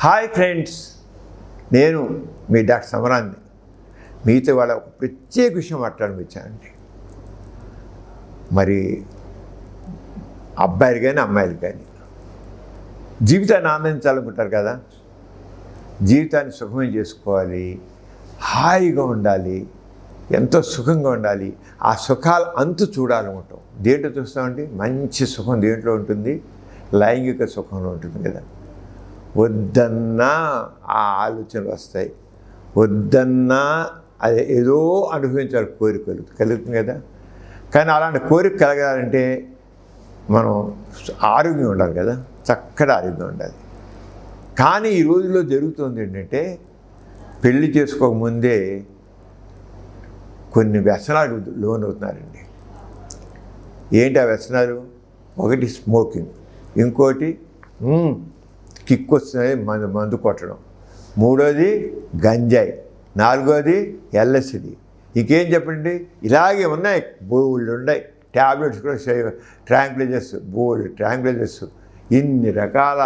Hi friends, నేను మీ doctor సమరాన్ని మీతో వాళ్ళ ఒక ప్రత్యేక విషయం మాట్లాడమిచ్చానండి. మరి అబ్బాయిలు కానీ అమ్మాయిలు కానీ జీవితాన్ని ఆనందించాలనుకుంటారు కదా. జీవితాన్ని సుఖమయం చేసుకోవాలి, హాయిగా ఉండాలి, ఎంతో సుఖంగా ఉండాలి. ఆ సుఖాల అంతు చూడాలనుకుంటాం. దేంట్లో చూస్తామండి? మంచి సుఖం దేంట్లో ఉంటుంది? లైంగిక సుఖంలో ఉంటుంది కదా. వద్దన్నా ఆ ఆలోచనలు వస్తాయి, వద్దన్నా అది ఏదో అనుభవించాలి, కోరిక కలుగుతుంది కదా. కానీ అలాంటి కోరిక కలగాలంటే మనం ఆరోగ్యం ఉండాలి కదా, చక్కటి ఆరోగ్యం ఉండాలి. కానీ ఈ రోజుల్లో జరుగుతుంది ఏంటంటే, పెళ్లి చేసుకోకముందే కొన్ని వ్యసనాలు లోనవుతున్నారండి. ఏంటి ఆ వ్యసనాలు? ఒకటి స్మోకింగ్, ఇంకోటి కిక్ వస్తుంది మందు కొట్టడం, మూడోది గంజాయి, నాలుగోది ఎల్ఎస్డి. ఇంకేం చెప్పండి, ఇలాగే ఉన్నాయి, బోల్డ్ ఉన్నాయి. ట్యాబ్లెట్స్ కూడా ట్రాంక్లైజర్స్, ఇన్ని రకాల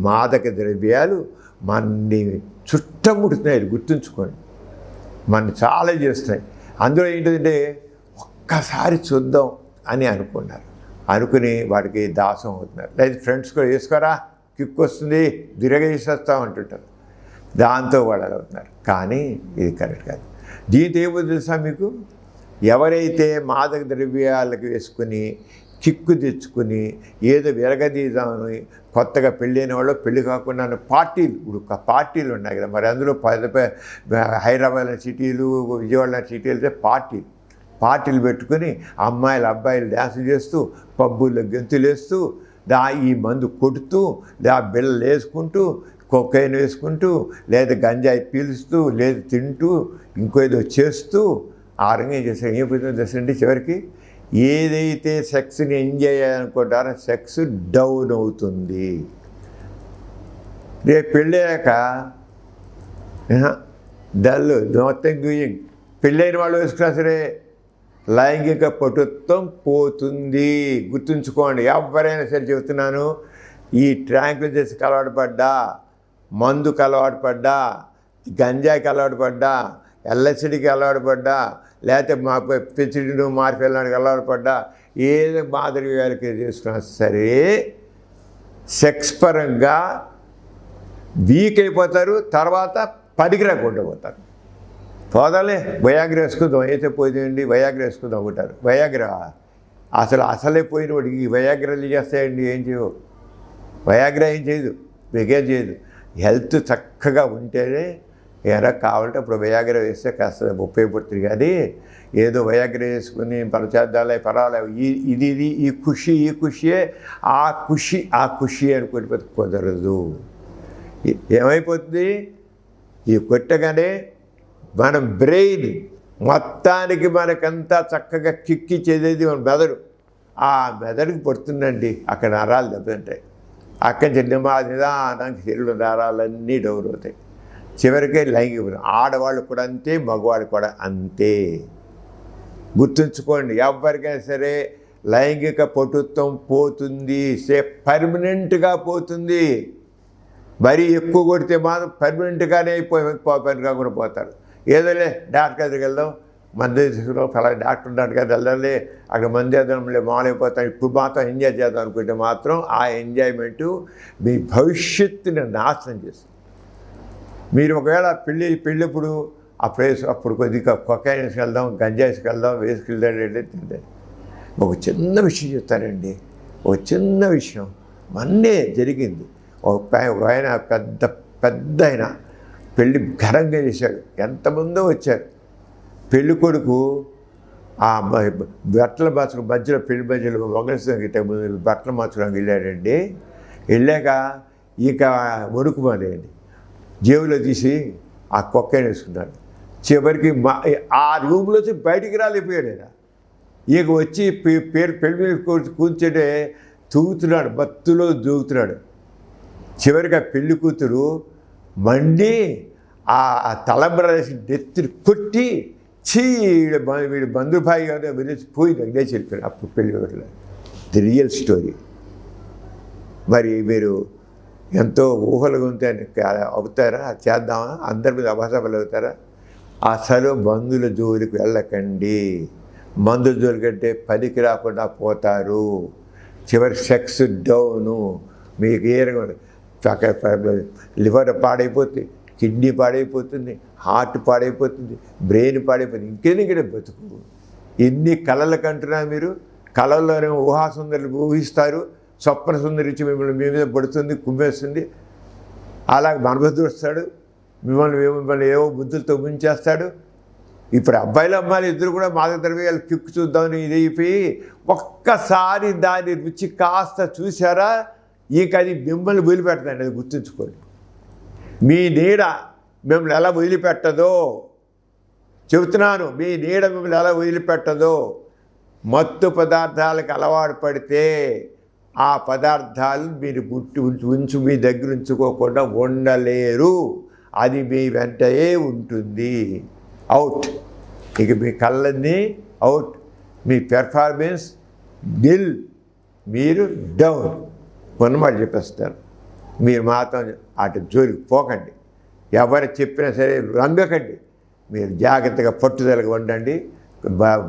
మాదక ద్రవ్యాలు మనని చుట్టముడుతున్నాయి. గుర్తుంచుకోండి, మన చాలా చేస్తున్నాయి. అందులో ఏంటంటే ఒక్కసారి చూద్దాం అని అనుకుని వాడికి దాసం అవుతున్నారు. లేదా ఫ్రెండ్స్ కూడా వేసుకోరా, కిక్ వస్తుంది, దిరగేసేస్తాం అంటుంటారు. దాంతో వాళ్ళు అవుతున్నారు. కానీ ఇది కరెక్ట్ కాదు. దీంతో ఏమో తెలుసా మీకు? ఎవరైతే మాదక ద్రవ్యాలకు వేసుకుని కిక్కు తెచ్చుకుని ఏదో విరగదీద్దామని కొత్తగా పెళ్ళైన వాళ్ళు, పెళ్ళి కాకుండా పార్టీలు ఉన్నాయి కదా. మరి అందులో హైదరాబాద్ సిటీలు, విజయవాడ సిటీలు పార్టీలు పెట్టుకుని అమ్మాయిలు అబ్బాయిలు డ్యాన్స్ చేస్తూ, పబ్బుల్లో గెంతులేస్తూ, ఈ మందు కొడుతూ, బిళ్ళలు వేసుకుంటూ, కొకైన్ వేసుకుంటూ, లేదా గంజాయి పీలుస్తూ, లేదా తింటూ, ఇంకో ఏదో చేస్తూ ఆరంగం చేస్తారు. ఏమైపోతుందో తెలుసండి, చివరికి ఏదైతే సెక్స్ని ఎంజాయ్ చేయాలనుకుంటారో సెక్స్ డౌన్ అవుతుంది. రేపు పెళ్ళాక మొత్తం గూయింగ్. పెళ్ళైన వాళ్ళు వేసుకున్నా సరే లైంగిక పటుత్వం పోతుంది. గుర్తుంచుకోండి, ఎవరైనా సరే చెబుతున్నాను. ఈ ట్రాంక్లైజర్స్కి అలవాటు పడ్డా, మందుకు అలవాటు పడ్డా, గంజాయికి అలవాటు పడ్డా, ఎల్ఎస్డికి అలవాటు పడ్డా, లేకపోతే పెసిడిను మార్కెళ్ళడానికి అలవాటు పడ్డా, ఏదో మాదిరిగాలకి చేసుకున్నా సరే సెక్స్ పరంగా వీక్ అయిపోతారు. తర్వాత పనికిరాకుండా పోతారు. పోదాలే వయాగ్ర వేసుకుందాం, అయితే పోయిందండి వయాగ్ర వేసుకుందాం అంటారు. వయాగ్ర అసలే పోయిన వాడికి ఈ వయాగ్రలు చేస్తాయండి? ఏం చేయవు. వయాగ్ర ఏం చేయదు, మీకేం చేయదు. హెల్త్ చక్కగా ఉంటేనే ఏరా కావాలంటే అప్పుడు వయాగ్ర వేస్తే కాస్త ఉపయోగపడుతుంది. కానీ ఏదో వయాగ్ర వేసుకుని పరచేద్దాలే పర్వాలేదు, ఈ ఖుషియే ఆ ఖుషి అనుకుంటే కుదరదు. ఏమైపోతుంది? ఈ కొట్టగానే మన బ్రెయిన్ మొత్తానికి మనకంతా చక్కగా కిక్కిచ్చేది మన మెదడు. ఆ మెదడుకి పడుతుందండి అక్కడ నరాలు దెబ్బతింటాయి. అక్కడి నుంచి నిదానానికి శరీరంలో నరాలన్నీ డౌన్ అవుతాయి. చివరికే లైంగిక, ఆడవాళ్ళు కూడా అంతే, మగవాళ్ళు కూడా అంతే. గుర్తుంచుకోండి, ఎవరికైనా సరే లైంగిక పటుత్వం పోతుంది, పర్మనెంట్గా పోతుంది. మరీ ఎక్కువ కొడితే మాత్రం పర్మనెంట్గానే పని కాకుండా పోతారు. ఏదోలే డాక్టర్ దగ్గరికి వెళ్దాం, మందు తీసుకున్నాం, ఫలా డాక్టర్ ఉన్నాడు కదా వెళ్దాంలే, అక్కడ మందు వేద్దాంలే, మామూలైపోతాం, ఇప్పుడు మాత్రం ఎంజాయ్ చేద్దాం అనుకుంటే మాత్రం ఆ ఎంజాయ్మెంటు మీ భవిష్యత్తుని నాశనం చేస్తుంది. మీరు ఒకవేళ పెళ్ళప్పుడు అప్పుడు కొద్దిగా కొకైన్ వేసుకెళ్దాం, గంజాయి వేసుకెళ్దాం, వేసుకెళ్దాం. ఒక చిన్న విషయం చెప్తారండి, ఒక చిన్న విషయం మొన్నే జరిగింది. ఒక ఆయన పెద్ద ఆయన పెళ్ళి ఘనంగా చేశాడు. ఎంతమందో వచ్చారు. పెళ్ళి కొడుకు ఆ బట్టలు మార్చుకుని మధ్యలో మంగళసూత్రం బట్టలు మార్చుకోవడానికి వెళ్ళాడండి. వెళ్ళాక ఇక వణుకు మానేయండి, జేబులో తీసి ఆ కొక్కైన వేసుకున్నాడు. చివరికి ఆ రూమ్లోంచి బయటికి రాలేకపోయాడు ఆయన. ఇక వచ్చి పెళ్లి మీద కూర్చుంటే తూగుతున్నాడు, బత్తులో దూగుతున్నాడు. చివరికి ఆ పెళ్లి కూతురు మండి ఆ తలంబ్రాసి నెత్తిని కొట్టి వీడు బంధుభాయి గారు వెళ్ళిపోయింది, లేచి వెళ్ళిపోయాడు. అప్పుడు పెళ్లి ది రియల్ స్టోరీ. మరి మీరు ఎంతో ఊహలుగా ఉంటాయని అవుతారా? చేద్దామా? అందరి మీద అభాసపలు అవుతారా? అసలు మందుల జోలికి వెళ్ళకండి. మందుల జోలి కంటే పనికి రాకుండా పోతారు. చివరి సెక్స్ డౌను. మీకు ఏ లివర్ పాడైపోతుంది, కిడ్నీ పాడైపోతుంది, హార్ట్ పాడైపోతుంది, బ్రెయిన్ పాడైపోతుంది. ఇంకెందుకంటే బతుకు. ఎన్ని కళలు కంటున్నా మీరు? కళల్లోనే ఊహాసుందరులు ఊహిస్తారు. స్వప్న సుందరి ఇచ్చి మిమ్మల్ని మీ మీద పడుతుంది, కుమ్మేస్తుంది. అలాగే మనబుద్ధి వస్తాడు, మిమ్మల్ని ఏవో బుద్ధులతో ముంచేస్తాడు. ఇప్పుడు అబ్బాయిలు అమ్మాయిలు ఇద్దరు కూడా మాదక ద్రవ్యాలు కిక్కు చూద్దామని ఇది అయిపోయి ఒక్కసారి దాని రుచి కాస్త చూసారా, ఇక అది మిమ్మల్ని వదిలిపెట్టదండి. అది గుర్తుంచుకోండి. మీ నీడ మిమ్మల్ని ఎలా వదిలిపెట్టదో చెబుతున్నాను. మీ నీడ మిమ్మల్ని ఎలా వదిలిపెట్టదో. మత్తు పదార్థాలకు అలవాటు పడితే ఆ పదార్థాలు మీరు మీ దగ్గర ఉంచుకోకుండా ఉండలేరు. అది మీ వెంటనే ఉంటుంది. అవుట్. ఇక మీ కళ్ళన్నీ అవుట్. మీ పెర్ఫార్మెన్స్ నిల్. మీరు డౌన్. ఉన్నమాట చెప్పేస్తారు. మీరు మాత్రం అటు జోలికి పోకండి. ఎవరు చెప్పినా సరే రంగకండి. మీరు జాగ్రత్తగా పట్టుదలగా ఉండండి.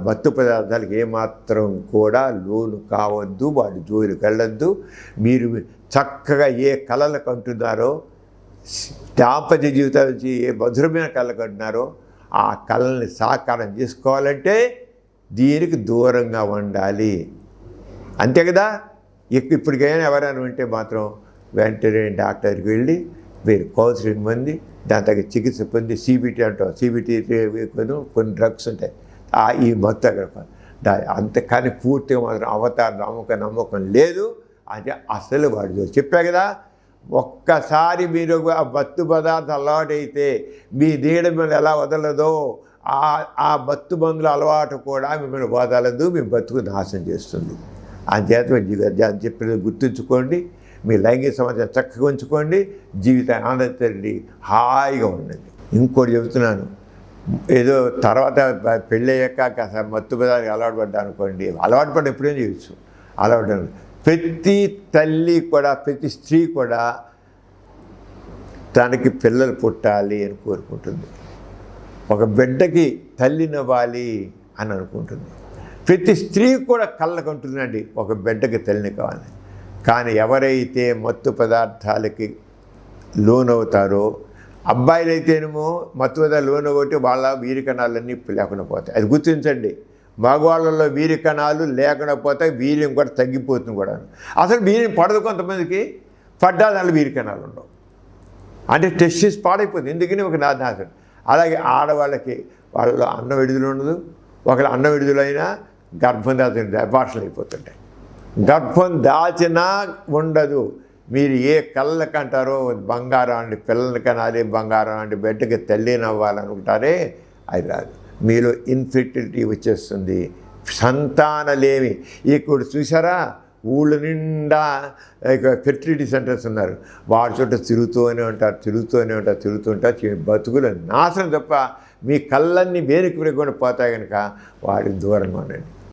మత్తు పదార్థాలకు ఏమాత్రం కూడా లోను కావద్దు. వాటి జోలికి వెళ్ళొద్దు. మీరు చక్కగా ఏ కళలకు అంటున్నారో, దాంపత్య జీవితాల నుంచి ఏ మధురమైన కళలకు అంటున్నారో ఆ కళల్ని సాకారం చేసుకోవాలంటే దీనికి దూరంగా ఉండాలి. అంతే కదా. ఇప్పటికైనా ఎవరైనా ఉంటే మాత్రం వెంటనే డాక్టర్కి వెళ్ళి మీరు కౌన్సిలింగ్ పొంది దాని తగ్గ చికిత్స పొంది CBT అంటాం. CBT కొన్ని డ్రగ్స్ ఉంటాయి. ఈ మొత్తం అంతకాని పూర్తిగా మాత్రం అవతార నమ్మకం లేదు. అంటే అసలు వాడు చెప్పా కదా. ఒక్కసారి మీరు ఆ మత్తు పదార్థం అలవాటైతే మీ నీడ మిమ్మల్ని ఎలా వదలదో ఆ మత్తు మందుల అలవాటు కూడా మిమ్మల్ని వదలదు. మీ బతుకు నాశనం చేస్తుంది. అంచేత చెప్పినది గుర్తుంచుకోండి. మీ లైంగిక సమాచారం చక్కగా ఉంచుకోండి. జీవితాన్ని ఆనందించండి, హాయిగా ఉండండి. ఇంకోటి చెబుతున్నాను, ఏదో తర్వాత పెళ్ళి అయ్యాక మత్తు పదార్థానికి అలవాటు పడ్డా అనుకోండి, అలవాటు పడ్డ ఎప్పుడేం చేయొచ్చు. అలవాటు ప్రతి తల్లి కూడా, ప్రతి స్త్రీ కూడా తనకి పిల్లలు పుట్టాలి అని కోరుకుంటుంది. ఒక బిడ్డకి తల్లినివ్వాలి అని అనుకుంటుంది. ప్రతి స్త్రీ కూడా కళ్ళకు ఉంటుందండి ఒక బిడ్డకి తల్లిని కావాలి. కానీ ఎవరైతే మత్తు పదార్థాలకి లోనవుతారో, అబ్బాయిలైతేనేమో మత్తు పదార్థాలు లోనవుతే వాళ్ళ వీరికణాలన్నీ లేకుండా పోతాయి. అది గుర్తించండి. మగవాళ్ళలో వీరికణాలు లేకుండా పోతే వీర్యం కూడా తగ్గిపోతుంది కూడా. అసలు వీర్యం పడదు. కొంతమందికి పడ్డా దానిలో వీరికణాలు ఉండవు. అంటే టెస్టిస్ పాడైపోతుంది. ఎందుకని ఒక నాశనం. అలాగే ఆడవాళ్ళకి వాళ్ళలో అన్నం విడుదల ఉండదు. ఒకళ్ళు అన్నం విడుదలైనా గర్భం దాచిన అబార్షన్లు అయిపోతుంటాయి. గర్భం దాచినా ఉండదు. మీరు ఏ కళ్ళకి అంటారో బంగారం అండి పిల్లలకి కనాలి, బంగారం అండి బిడ్డకి తల్లిని అవ్వాలనుకుంటారే, అది రాదు. మీలో ఇన్ఫెర్టిలిటీ వచ్చేస్తుంది, సంతానలేమి. ఇప్పుడు చూసారా ఊళ్ళ నిండా ఫెర్టిలిటీ సెంటర్స్ ఉన్నారు. వాడి చోట తిరుగుతూనే ఉంటారు. బతుకులు నాశనం తప్ప మీ కళ్ళన్నీ వేరుకు విరగకుండా పోతాయి కనుక వాడికి దూరంగా ఉండండి.